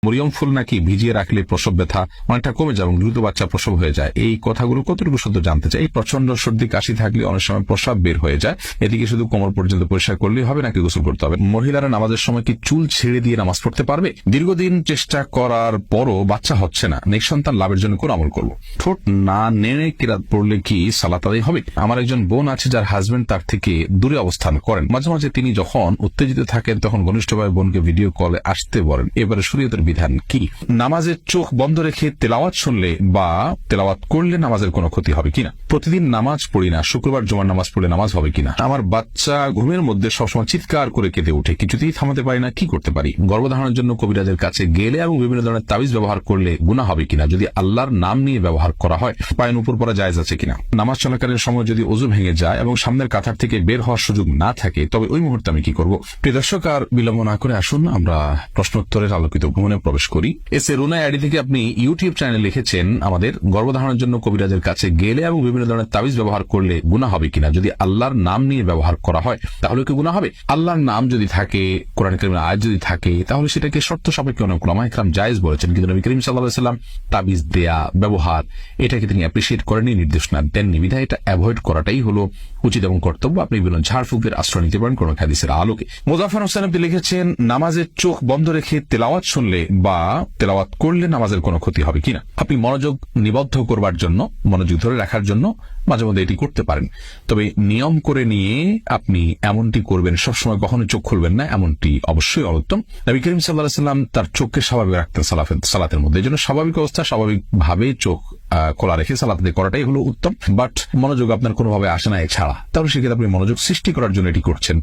মরিয়ম ফুল নাকি ভিজিয়ে রাখলে প্রসব ব্যথা অনেকটা কমে যায় এবং দ্রুত বাচ্চা প্রসব হয়ে যায়। এই কথাগুলো কতটুকু সত্য জানতে চাই। এই প্রচন্ড সর্দি কাশি থাকলে অনেক সময় প্রস্রাব বের হয়ে যায়, এদিকে শুধু কোমর পর্যন্ত পরিষ্কার করলেই হবে নাকি গোসল করতে হবে? মহিলারা নামাজের সময় কি চুল ছেড়ে দিয়ে নামাজ পড়তে পারবে? দীর্ঘদিন চেষ্টা করার পরও বাচ্চা হচ্ছে না, নেক্সট সন্তান লাভের জন্য কোন আমল করবো? ঠোঁট না নেড়ে কিরাত পড়লে কি সালাত আদায় হবে? আমার একজন বোন আছে যার হাজবেন্ড তার থেকে দূরে অবস্থান করেন। মাঝে মাঝে তিনি যখন উত্তেজিত থাকেন তখন ঘনিষ্ঠ ভাই বোনকে ভিডিও কলে আসতে বলেন। এবারে শরীয়তের বিধান কি? নামাজের চোখ বন্ধ রেখে তেলাওয়াত শুনলে বা তেলাওয়াত করলে নামাজের কোনো ক্ষতি হবে কিনা? প্রতিদিন নামাজ পড়ি না, শুক্রবার জুমার নামাজ পড়লে নামাজ হবে কিনা? আমার বাচ্চা ঘুমের মধ্যে সবসময় চিৎকার করে কেঁদে ওঠে, কিছুতেই থামাতে পারি না, কি করতে পারি? গর্ভধারণের জন্য কবিরাজের কাছে গেলে এবং বিভিন্ন ধরনের তাবিজ ব্যবহার করলে গুনাহ হবে কিনা? যদি আল্লাহর নাম নিয়ে ব্যবহার করা হয় পায়ের উপর পড়া জায়েজ আছে কিনা? নামাজ চলাকালীন সময় যদি ওযু ভেঙে যায় এবং সামনের কাতার থেকে বের হওয়ার সুযোগ না থাকে তবে ওই মুহূর্তে আমি কি করব? প্রিয় দর্শক, আর বিলম্ব না করে আসুন আমরা প্রশ্নোত্তরের আলোকিত ভ্রমণে প্রবেশ করি। এসে রুনা আইডি থেকে আপনি ইউটিউব চ্যানেলে লিখেছেন, আমাদের গর্ভধারণের জন্য কবিরাজের কাছে গেলে এবং বিভিন্ন ধরনের তাবিজ ব্যবহার করলে গুনাহ হবে কিনা? যদি আল্লাহর নাম নিয়ে ব্যবহার করা হয় তাহলে কি গুনাহ হবে? আল্লাহর নাম যদি থাকে, কোরআন কারীমের আয়াত যদি থাকে, তাহলে সেটাকে শর্ত সাপেক্ষে অনেক উলামা ইকরাম জায়েজ বলেছেন, কিন্তু নবী করিম সাল্লাল্লাহু আলাইহি ওয়াসাল্লাম তাবিজ দেয়া ব্যবহার এটাকে তিনি অ্যাপ্রিশিয়েট করেননি, নির্দেশনা দেননি। বিধায় এটা অ্যাভয়েড করাটাই হলো উচিত এবং কর্তব্য। আপনি বিভিন্ন ঝাড়ফুঁকের আশ্রয় নিতে পারেন কোন হাদিসের আলোকে। মোজাফফর হোসেন আপনি লিখেছেন, নামাজের চোখ বন্ধ রেখে তেলাওয়াত শুনলে বা তেলাওয়াত করলে নামাজের কোনো ক্ষতি হবে কিনা? আপনি মনোযোগ নিবদ্ধ করবার জন্য, মনোযোগ ধরে রাখার জন্য মাঝে মধ্যে এটি করতে পারেন, তবে নিয়ম করে নিয়ে আপনি এমনটি করবেন সবসময় কখনো চোখ খুলবেন না, এমনটি অবশ্যই অনুত্তম। নবী করিম সাল্লাল্লাহু আলাইহি ওয়াসাল্লাম তার চোখকে স্বাভাবিক রাখতেন সালাতের মধ্যে, এই জন্য স্বাভাবিক অবস্থা স্বাভাবিকভাবে চোখ খোলা রেখে সালাত আদায় করাটাই হলো উত্তম। বাট মনোযোগ আপনার কোনোভাবে আসে না এছাড়া, তাহলে সেক্ষেত্রে আপনি মনোযোগ সৃষ্টি করার জন্য এটি করছেন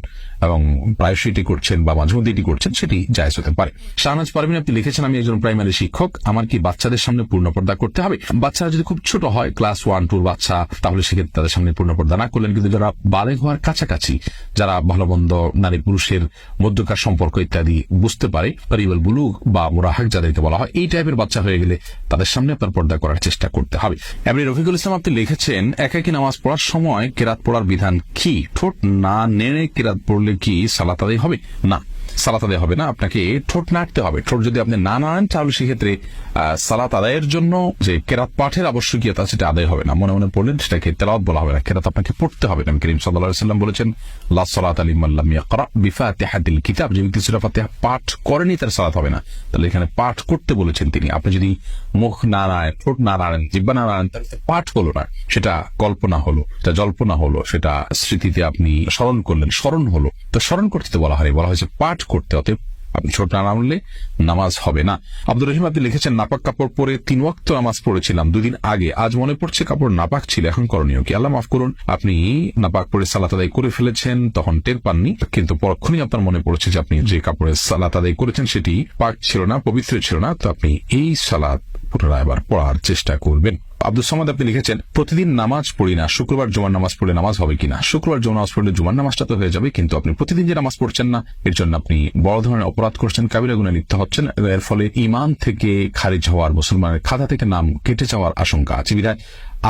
এবং প্রায়শই এটি করছেন বা মাঝে মধ্যে এটি করছেন, সেটি জায়েজ হতে পারে। শাহনাজ পারভিন আপনি লিখেছেন, আমি একজন প্রাইমারি শিক্ষক, আমার কি বাচ্চাদের সামনে পূর্ণ পর্দা করতে হবে? বাচ্চারা যদি খুব ছোট হয়, ক্লাস 1-2 বাচ্চা, তাহলে সেক্ষেত্রে তাদের সামনে পূর্ণ পর্দা না করলেন, কিন্তু যারা বালেগ হওয়ার কাছাকাছি, যারা ভালো মন্দ নারী পুরুষের মধ্যকার সম্পর্ক ইত্যাদি বুঝতে পারে, পারিবাল বুলুগ বা মুরাহাক যাদেরকে বলা হয়, এই টাইপের বাচ্চা হয়ে গেলে তাদের সামনে আপনার পর্দা করার চেষ্টা করতে হবে। এমনি রফিকুল ইসলাম আপনি লিখেছেন, একাকী নামাজ পড়ার সময় কেরাত পড়ার বিধান কি? ঠোঁট না নেড়ে কেরাত পড়লে কি সালাত আদায় হবে? না, সালাত আদায় হবে না, আপনাকে ঠোঁট নাড়তে হবে। ঠোঁট যদি আপনি না নাড়েন তাহলে সেক্ষেত্রে সালাত আদায়ের জন্য যে কেরাত পাঠের আবশ্যকীয়তা সেটা আদায় হবে না। মনে মনে পড়লেন, সেটাকে তেলাওয়াত বলা হবে না, কেরাত আপনাকে পড়তে হবে। নবী করিম সাল্লাল্লাহু আলাইহি ওয়াসাল্লাম বলেছেন, লা সালাতা লিমান লাম ইয়াকরা বিফাতিহাতিল কিতাব, যে ব্যক্তি সূরা ফাতিহা পাঠ করেনি তার সালাত হবে না। তাহলে এখানে পাঠ করতে বলেছেন তিনি। আপনি যদি মুখ না নাড়েন, ঠোঁট না নাড়েন, জিহ্বা না নাড়েন, তাহলে পাঠ হলো না, সেটা কল্পনা হলো, সেটা জল্পনা হলো, সেটা স্মৃতিতে আপনি স্মরণ করলেন, স্মরণ হলো। তো স্মরণ করতে তো বলা হয়েছে পাঠ করতে, অতএব আপনি ছোট না নামলে নামাজ হবে না। আব্দুর রহিম আপনি লিখেছেন, নাপাক কাপড় পরে 3 ওয়াক্ত নামাজ পড়েছিলাম 2 দিন আগে, আজ মনে পড়ছে কাপড় নাপাক ছিল, এখন করণীয় কি? আল্লাহ মাফ করুন, আপনি নাপাক পরে সালাত আদায় করে ফেলেছেন, তখন টের পাননি, কিন্তু পরক্ষণই আপনার মনে পড়েছে যে আপনি যে কাপড়ে সালাত আদায় করেছেন সেটি পাক ছিল না, পবিত্র ছিল না, তো আপনি এই সালাত পুনরায় আবার পড়ার চেষ্টা করবেন। আব্দুল সামাদ আপনি লিখেছেন, প্রতিদিন নামাজ পড়ি না, শুক্রবার জুমার নামাজ পড়লে নামাজ হবে কিনা? শুক্রবার জুমার নামাজ পড়লে জুমার নামাজটা তো হয়ে যাবে, কিন্তু আপনি প্রতিদিন যে নামাজ পড়ছেন না, এর জন্য আপনি বড় ধরনের অপরাধ করছেন, কাবিরা গুনাহে লিপ্ত হচ্ছেন। এর ফলে ঈমান থেকে খারিজ হওয়ার, মুসলমানের খাতা থেকে নাম কেটে যাওয়ার আশঙ্কা আছে। বিধায়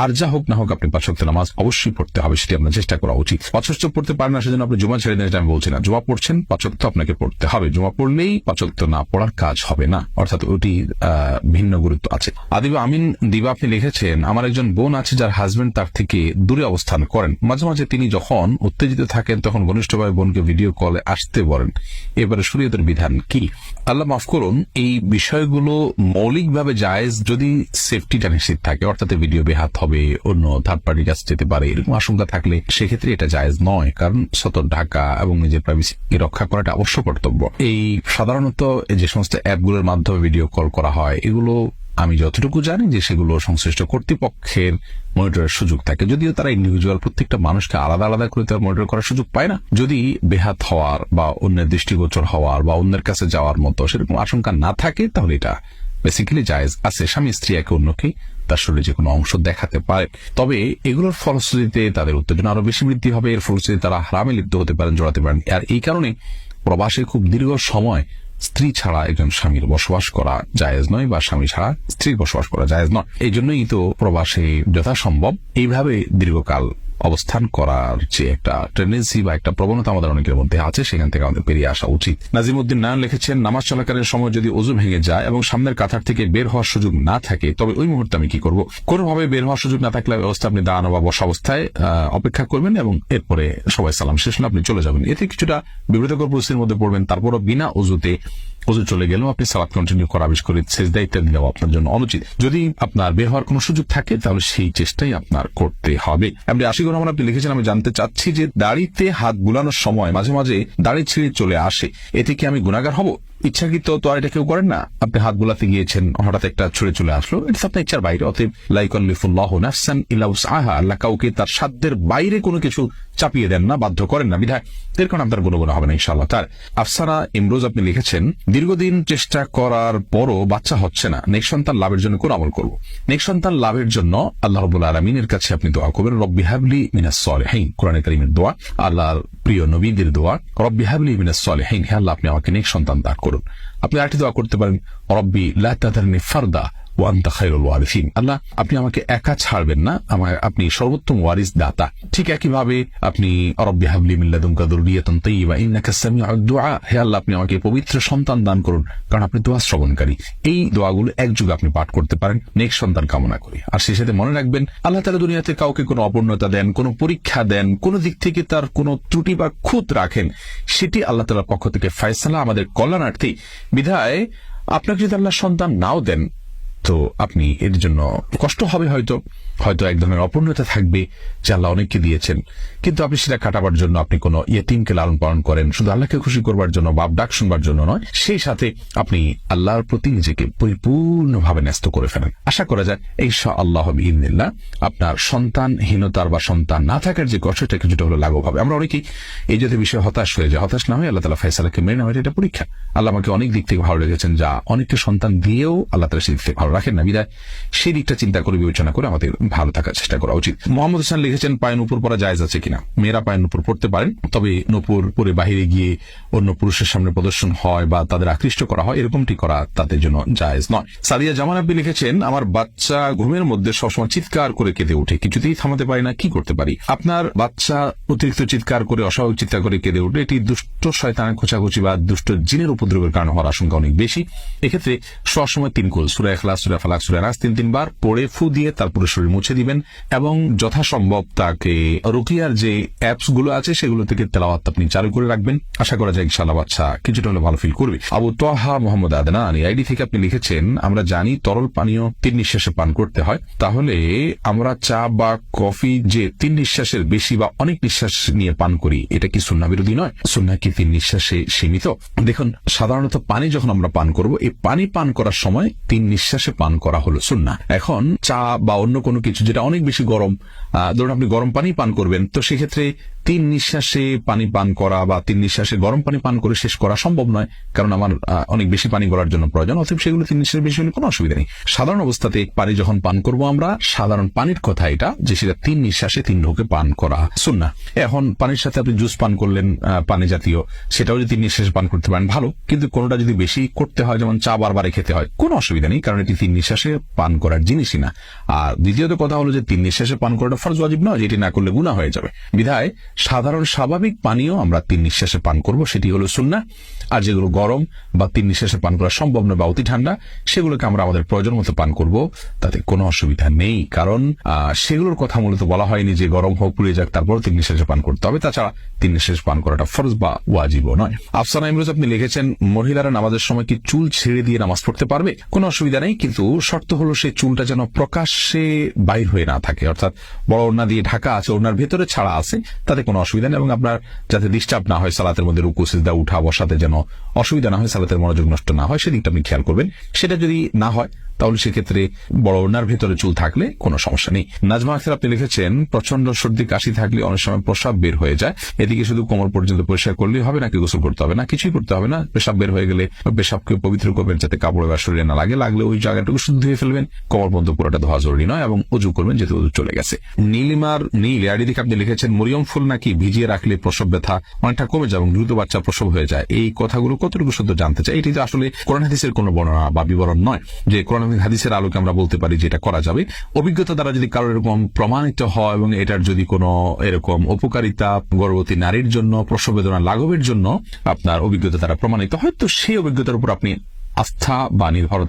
আর যা হোক না হোক আপনি 5 ওয়াক্ত নামাজ অবশ্যই পড়তে হবে, সেটি আপনার চেষ্টা করা উচিত। 5 ওয়াক্ত পড়তে পারেন না সেজন্য আপনি জুমা ছেড়ে দেন, এটা আমি বলছি না। জুমা পড়ছেন, 5 ওয়াক্ত আপনাকে পড়তে হবে। জুমা পড়লেই 5 ওয়াক্ত না পড়ার কাজ হবে না, অর্থাৎ ওটি ভিন্ন গুরুত্ব আছে। আদিবা আমিন দিবা আপনি লিখেছেন, আমার একজন বোন আছে যার হাজবেন্ড তার থেকে দূরে অবস্থান করেন। মাঝে মাঝে তিনি যখন উত্তেজিত থাকেন তখন ঘনিষ্ঠ ভাই বোনকে ভিডিও কলে আসতে বলেন। এবারে শরীয়তের বিধান কি? আল্লাহ মাফ করুন, এই বিষয়গুলো মৌলিকভাবে জায়েজ যদি সেফটিটা নিশ্চিত থাকে, অর্থাৎ ভিডিও বেহাত হবে, অন্য থার্ড পার্টির কাছে যেতে পারে, এরকম আশঙ্কা থাকলে সেক্ষেত্রে এটা জায়েজ নয়, কারণ সতর ঢাকা এবং নিজের প্রাইভেসিকে রক্ষা করাটা অবশ্য কর্তব্য। এই সাধারণত যে সমস্ত অ্যাপগুলোর মাধ্যমে ভিডিও কল করা হয়, এগুলো আমি যতটুকু জানি যে সেগুলো সংশ্লিষ্ট কর্তৃপক্ষের মনিটরের সুযোগ থাকে, যদিও তারা ইন্ডিভিজুয়াল প্রত্যেকটা মানুষকে আলাদা আলাদা করে তার মনিটর করার সুযোগ পায় না। যদি বেহাত হওয়ার বা অন্যের দৃষ্টিগোচর হওয়ার বা অন্যের কাছে যাওয়ার মতো সেরকম আশঙ্কা না থাকে, তাহলে এটা বেসিক্যালি জায়েজ আছে। স্বামী স্ত্রী একে অন্যকে তার শরীরে যে কোনো অংশ দেখাতে পারে, তবে এগুলোর ফলশ্রুতিতে তাদের উত্তেজনা আরো বেশি বৃদ্ধি হবে, এর ফলশ্রুতিতে তারা হারামে লিপ্ত হতে পারেন, জড়াতে পারেন। আর এই কারণে প্রবাসে খুব দীর্ঘ সময় স্ত্রী ছাড়া একজন স্বামীর বসবাস করা জায়েজ নয়, বা স্বামী ছাড়া স্ত্রীর বসবাস করা জায়েজ নয়। এই জন্যই তো প্রবাসে যথাসম্ভব এইভাবে দীর্ঘকাল অবস্থান করার যে একটা টেন্ডেন্সি বা একটা প্রবণতা আমাদের অনেকের মধ্যে আছে, সেখান থেকে আমাদের বেরিয়ে আসা উচিত। নাজিমউদ্দিন নারায়ণ লিখেছেন, নামাজ চলাকালীন সময় যদি ওযু ভেঙে যায় এবং সামনের কাতার থেকে বের হওয়ার সুযোগ না থাকে, তবে ওই মুহূর্তে আমি কি করব? কোনোভাবে বের হওয়ার সুযোগ না থাকলে অবস্থা আপনি দাঁড়ানো বা বসা অবস্থায় অপেক্ষা করবেন এবং এরপরে সবাই সালাম শেষ হলে আপনি চলে যাবেন। এতে কিছুটা বিব্রতকর পরিস্থিতির মধ্যে পড়বেন, তারপরও বিনা ওযুতে ওযু চলে গেলেও আপনি সালাত কন্টিনিউ করা, বিশেষ করে সেজদা ইত্যাদি দেওয়া আপনার জন্য অনুচিত। যদি আপনার বের হওয়ার কোনো সুযোগ থাকে তাহলে সেই চেষ্টাই আপনার করতে হবে। আপনি আশিকুর রহমান আপনি লিখেছেন, আমি জানতে চাচ্ছি যে দাড়িতে হাত বুলানোর সময় মাঝে মাঝে দাড়ি ছিঁড়ে চলে আসে, এতে কি আমি গুনাহগার হব? ইচ্ছাকৃত তো আর এটা কেউ করেন না, আপনি হাত বুলাতে গিয়েছেন, হঠাৎ একটা ছুঁড়ে চলে আসলো, এটা আপনার ইচ্ছার বাইরে। অতএব লা ইউকাল্লিফুল্লাহু নাফসান ইল্লা উসআহা, আল্লাহ কাউকে তার সাধ্যের বাইরে কোনো কিছু চাপিয়ে দেন না, বাধ্য করেন না, বিধায় এর কারণে আপনার গুনাহ হবে না ইনশাআল্লাহ। তার আফসারা ইমরোজ আপনি লিখেছেন, দীর্ঘদিন চেষ্টা করার পরও বাচ্চা হচ্ছে না, নেক সন্তান লাভের জন্য কোন আমল করব? নেক সন্তান লাভের জন্য আল্লাহ রাব্বুল আলামিনের কাছে আপনি দোয়া করবেন, রব্বি হাবলি মিনাস সলিহিন, কোরআনে কারীমের দোয়া, আল্লাহর প্রিয় নবীদের দোয়া, রব্বি হাবলি মিনাস সলিহিন, হে আল্লাহ আপনি আমাকে নেক সন্তান দান করুন। আপনি আরেকটি দোয়া করতে পারেন, রব্বি লা তাদারনি ফারদা ওয়া আনতা খায়রুল ওয়ারিসিন, আল্লাহ আপনি আমাকে একা ছাড়বেন না, আপনি সর্বোত্তম ওয়ারিস দাতা। ঠিক একইভাবে আপনি রব্বি হাবলি মিন লাদুনকা যুররিয়াতান তাইয়্যিবা ইন্নাকা সামিউদ দুআ, হে আল্লাহ আপনি আমাকে পবিত্র সন্তান দান করুন, কারণ আপনি দোয়া শ্রবণকারী। এই দোয়াগুলো একযোগে আপনি পাঠ করতে পারেন নেক সন্তান কামনা করি। আর সেই সাথে মনে রাখবেন, আল্লাহ তাআলা দুনিয়াতে কাউকে কোনো অপূর্ণতা দেন, কোনো পরীক্ষা দেন, কোনো দিক থেকে তার কোনো ত্রুটি বা খুঁত রাখেন, সেটি আল্লাহ তাআলার পক্ষ থেকে ফয়সালা আমাদের কল্যাণার্থে। বিধায় আপনাকে যদি আল্লাহ সন্তান নাও দেন তো আপনি এর জন্য কষ্ট হবে, হয়তো এক ধরনের অপূর্ণতা থাকবে যে আল্লাহ অনেককে দিয়েছেন, কিন্তু আপনি সেটা কাটাবার জন্য আপনি কোন ইয়েতিমকে লালন পালন করেন শুধু আল্লাহকে খুশি করবার জন্য, বাপ ডাক শুনবার জন্য নয়, সেই সাথে আপনি আল্লাহর প্রতি নিজেকে পরিপূর্ণভাবে ন্যস্ত করে ফেলেন। আশা করা যায় ইনশাআল্লাহ বিইذনিল্লাহ আপনার সন্তানহীনতার বা সন্তান না থাকার যে কষ্টটা কিছুটা হলো লাঘব হবে। আমরা অনেকেই এই জাতীয় বিষয়ে হতাশ হয়ে যায়, হতাশ না হয়ে আল্লাহ তাআলা ফয়সালাকে মেনে নেওয়া, এটা পরীক্ষা। আল্লাহ আমাকে অনেক দিক থেকে ভালো লেগেছেন, যা অনেককে সন্তান দিয়েও আল্লাহ তাআলা সেই দিক থেকে ভালো রাখেন না, বিধায় সেই দিকটা চিন্তা করে বিবেচনা করে আমাদের ভালো থাকার চেষ্টা করা উচিত। মোহাম্মদ হোসেন লিখেছেন, পায়ের উপর পরা জায়েজ আছে কিনা? মেয়েরা পায়ের উপর পড়তে পারেন, তবে নূপুর পরে বাহিরে গিয়ে অন্য পুরুষের সামনে প্রদর্শন হয় বা তাদের আকৃষ্ট করা হয়, এরকমটি করা তাদের জন্য জায়েজ নয়। সাদিয়া জামান আপনি লিখেছেন, আমার বাচ্চা ঘুমের মধ্যে সবসময় চিৎকার করে কেঁদে ওঠে, কিছুতেই থামাতে পারি না, কি করতে পারি? আপনার বাচ্চা অতিরিক্ত চিৎকার করে, অস্বাভাবিক চিৎকার করে কেঁদে ওঠে, এটি দুষ্ট শয়তানের খোঁচাখুচি বা দুষ্ট জিনের উপদ্রবের কারণ হওয়ার আশঙ্কা অনেক বেশি। এক্ষেত্রে সবসময় 3 কুল সূরা ইখলাস, সূরা ফালাক, সূরা নাস 3 বার পড়ে ফু দিয়ে তারপরে শরীর মুছে দিবেন এবং যথাসম্ভব তাকে রুকিয়ার যে অ্যাপস গুলো আছে সেগুলো থেকে তেলাওয়াত আপনি চালু করে রাখবেন। আশা করা যায় ইনশাআল্লাহ বাচ্চা কিছুটা হলে ভালো ফিল করবে। আবু তোহা মোহাম্মদ আদনান আইডি থেকে আপনি লিখেছেন, আমরা জানি তরল পানীয় 3 নিঃশ্বাসে পান করতে হয়, তাহলে আমরা চা বা কফি যে 3 নিঃশ্বাসের বেশি বা অনেক নিঃশ্বাস নিয়ে পান করি, এটা কি সুন্নাহ বিরোধী নয়? সুন্নাহ কি 3 নিঃশ্বাসে সীমিত? দেখুন, সাধারণত পানি যখন আমরা পান করব, এই পানি পান করার সময় 3 নিঃশ্বাসে পান করা হলো সুন্নাহ। এখন চা বা অন্য কোনো কিছু যেটা অনেক বেশি গরম, ধরুন আপনি গরম পানি পান করবেন, তো সেক্ষেত্রে 3 নিঃশ্বাসে পানি পান করা বা 3 নিঃশ্বাসে গরম পানি পান করে শেষ করা সম্ভব নয়, কারণ আমার অনেক বেশি পানি গলার জন্য প্রয়োজন। অতএব সেগুলো 3 নিঃশ্বাসের বেশি হলে কোনো অসুবিধা নেই। সাধারণ অবস্থাতে পানি যখন পান করব আমরা, সাধারণ পানির কথা এটা, যে সেটা 3 নিঃশ্বাসে 3 ঢোকে পান করা সুন্নাহ। এখন পানির সাথে আপনি জুস পান করলেন পানি জাতীয়, সেটাও যদি 3 নিঃশ্বাসে পান করতে পারেন ভালো, কিন্তু কোনোটা যদি বেশি করতে হয়, যেমন চা বারবারে খেতে হয়, কোনো অসুবিধা নেই, কারণ এটি 3 নিঃশ্বাসে পান করার জিনিসই না। আর দ্বিতীয়ত কথা হলো যে 3 নিঃশ্বাসে পান করাটা ফরজ ওয়াজিব নয়, যেটি না করলে গুনাহ হয়ে যাবে। বিধায় সাধারণ স্বাভাবিক পানীয় আমরা 3 নিঃশ্বাসে পান করব, সেটি হলো সুন্নাহ। আর যেগুলো গরম বা 3 নিঃশ্বাসে পান করা সম্ভব নয় বা অতি ঠান্ডা, সেগুলোকে আমরা আমাদের প্রয়োজন মতো পান করব, তাতে কোনো অসুবিধা নেই, কারণ সেগুলোর কথা মূলত বলা হয়নি যে গরম হোক পুড়ে যাক তারপর 3 নিঃশ্বাসে পান করতে হবে। তাছাড়া 3 নিঃশ্বাসে পান করাটা ফরজ বা ওয়াজিবও নয়। আফসানা ইমরোজ আপনি লিখেছেন, মহিলারা নামাজের সময় কি চুল ছেড়ে দিয়ে নামাজ পড়তে পারবে? কোনো অসুবিধা নেই, কিন্তু শর্ত হলো সেই চুলটা যেন প্রকাশ্যে বাইর হয়ে না থাকে, অর্থাৎ বড় ওড়না দিয়ে ঢাকা আছে, ওড়নার ভেতরে ছাড়া আছে, তাতে কোনো অসুবিধা নেই। এবং আপনার যাতে ডিস্টার্ব না হয়, সালাতের মধ্যে রুকু সিজদা উঠা বসাতে যেন অসুবিধা না হয়, সালাতের মনোযোগ নষ্ট না হয়, সেদিকটা আপনি খেয়াল করবেন। সেটা যদি না হয় তাহলে সেক্ষেত্রে বড় ওড়নার ভেতরে চুল থাকলে কোনো সমস্যা নেই। নাজমা আখতার আপনি লিখেছেন, প্রচন্ড সর্দি কাশি থাকলে অনেক সময় প্রস্রাব বের হয়ে যায়, এদিকে শুধু কোমর পর্যন্ত পরিষ্কার করলেই হবে নাকি গোসল করতে হবে? না, কিছুই করতে হবে না। পেশাব বের হয়ে গেলে পেশাবকে পবিত্র করবেন যাতে কাপড় বা শরীরে না লাগে, লাগলে ওই জায়গাটুকু শুদ্ধ ধুয়ে ফেলবেন, কোমর পর্যন্ত পুরোটা ধোয়া জরুরি নয়, এবং উজু করবেন যেহেতু উজু চলে গেছে। নীলিমার নীল আইডি থেকে আপনি লিখেছেন, মরিয়ম ফুল নাকি ভিজিয়ে রাখলে প্রসব ব্যথা অনেকটা কমে যায় এবং দ্রুত বাচ্চা প্রসব হয়ে যায়, এই কথাগুলো কতটুকু সত্য জানতে চাই। এটি তো আসলে কোরআন হাদিসের কোনো বর্ণনা বা বিবরণ নয় যে কোরআন হাদিসের আলোকে আমরা বলতে পারি যে এটা করা যাবে। অভিজ্ঞতা দ্বারা যদি কারো এরকম প্রমাণিত হয় এবং এটার যদি কোনো এরকম উপকারিতা গর্ভবতী নারীর জন্য প্রসব বেদনা লাঘবের জন্য আপনার অভিজ্ঞতা দ্বারা প্রমাণিত হয়, তো সেই অভিজ্ঞতার উপর আপনি আস্থা বা নির্ভরতা